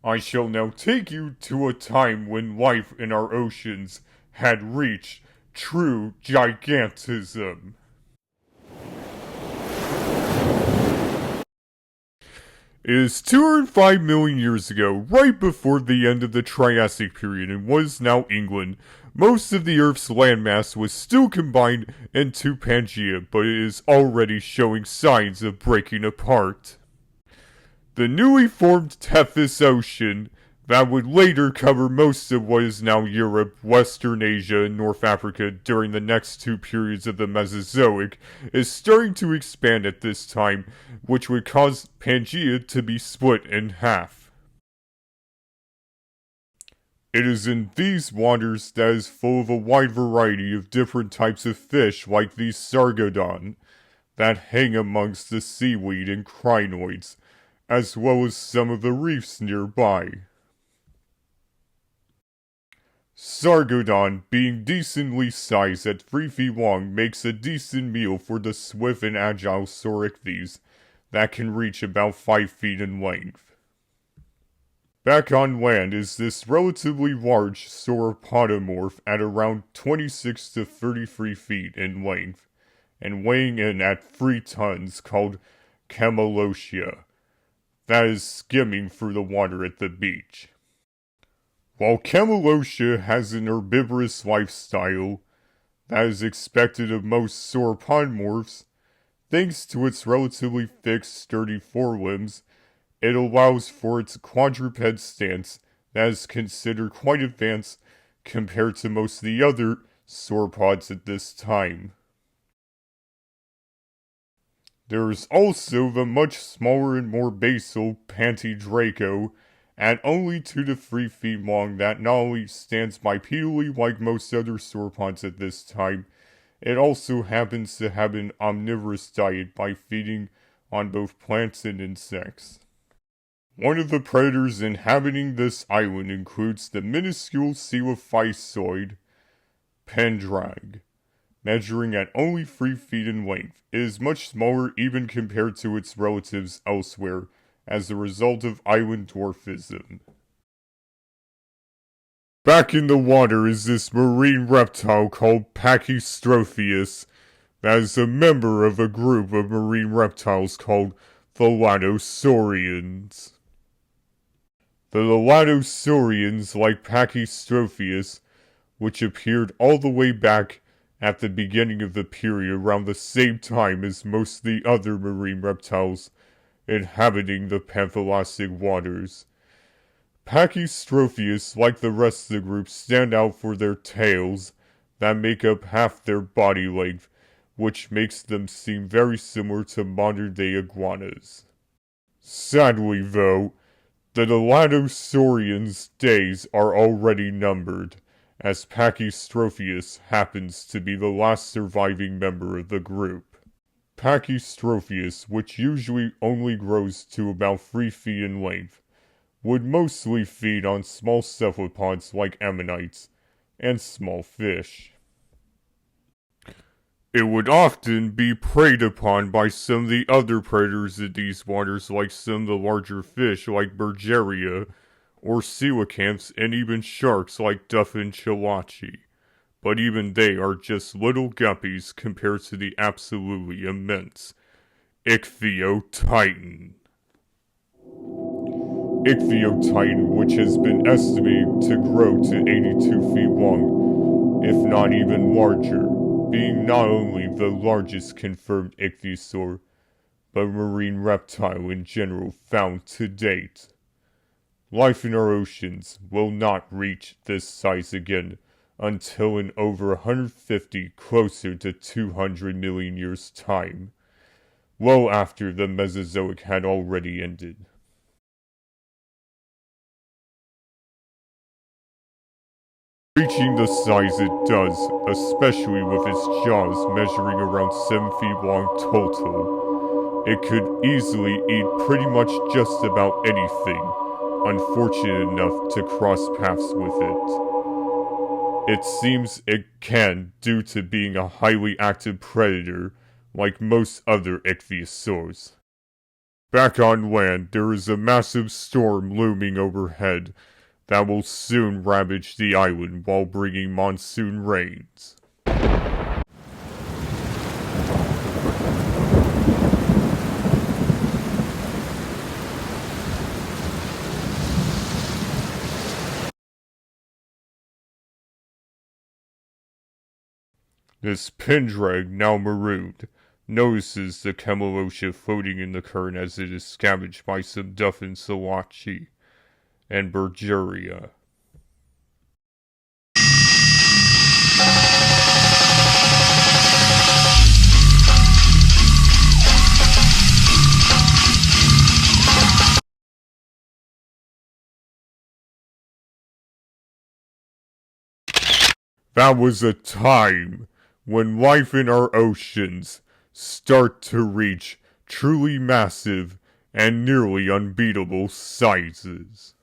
I shall now take you to a time when life in our oceans had reached true gigantism. It is 205 million years ago, right before the end of the Triassic period in what is now England. Most of the Earth's landmass was still combined into Pangea, but it is already showing signs of breaking apart. The newly formed Tethys Ocean, that would later cover most of what is now Europe, Western Asia, and North Africa during the next two periods of the Mesozoic, is starting to expand at this time, which would cause Pangaea to be split in half. It is in these waters that is full of a wide variety of different types of fish like these Sargodon, that hang amongst the seaweed and crinoids, as well as some of the reefs nearby. Sargodon, being decently sized at 3 feet long, makes a decent meal for the swift and agile Saurichthys that can reach about 5 feet in length. Back on land is this relatively large sauropodomorph at around 26 to 33 feet in length, and weighing in at 3 tons, called Camelotia, that is skimming through the water at the beach. While Camelotia has an herbivorous lifestyle that is expected of most sauropodomorphs, thanks to its relatively thick, sturdy forelimbs, it allows for its quadruped stance that is considered quite advanced compared to most of the other sauropods at this time. There is also the much smaller and more basal Pantydraco, at only 2 to 3 feet long, that not only stands bipedally like most other sauropods at this time, it also happens to have an omnivorous diet by feeding on both plants and insects. One of the predators inhabiting this island includes the minuscule coelophysoid Pendraig, measuring at only 3 feet in length. It is much smaller even compared to its relatives elsewhere, as a result of island dwarfism. Back in the water is this marine reptile called Pachystropheus, that is a member of a group of marine reptiles called the Latosaurians. The Latosaurians, like Pachystropheus, which appeared all the way back at the beginning of the period around the same time as most of the other marine reptiles inhabiting the Panthalastic waters. Pachystropheus, like the rest of the group, stand out for their tails that make up half their body length, which makes them seem very similar to modern-day iguanas. Sadly, though, the Latosaurians' days are already numbered, as Pachystropheus happens to be the last surviving member of the group. Pachystropheus, which usually only grows to about 3 feet in length, would mostly feed on small cephalopods like ammonites and small fish. It would often be preyed upon by some of the other predators in these waters, like some of the larger fish like bergeria or coelacanths, and even sharks like Duffinselache. But even they are just little guppies compared to the absolutely immense Ichthyotitan. Ichthyotitan, which has been estimated to grow to 82 feet long, if not even larger, being not only the largest confirmed ichthyosaur, but marine reptile in general found to date. Life in our oceans will not reach this size again until in over 150, closer to 200 million years' time, well after the Mesozoic had already ended. Reaching the size it does, especially with its jaws measuring around 7 feet long total, it could easily eat pretty much just about anything unfortunate enough to cross paths with it. It seems it can due to being a highly active predator like most other ichthyosaurs. Back on land, there is a massive storm looming overhead that will soon ravage the island while bringing monsoon rains. This Pendraig, now marooned, notices the Camelotia floating in the current as it is scavenged by some Duffinselache and bergeria. That was a time when life in our oceans start to reach truly massive and nearly unbeatable sizes.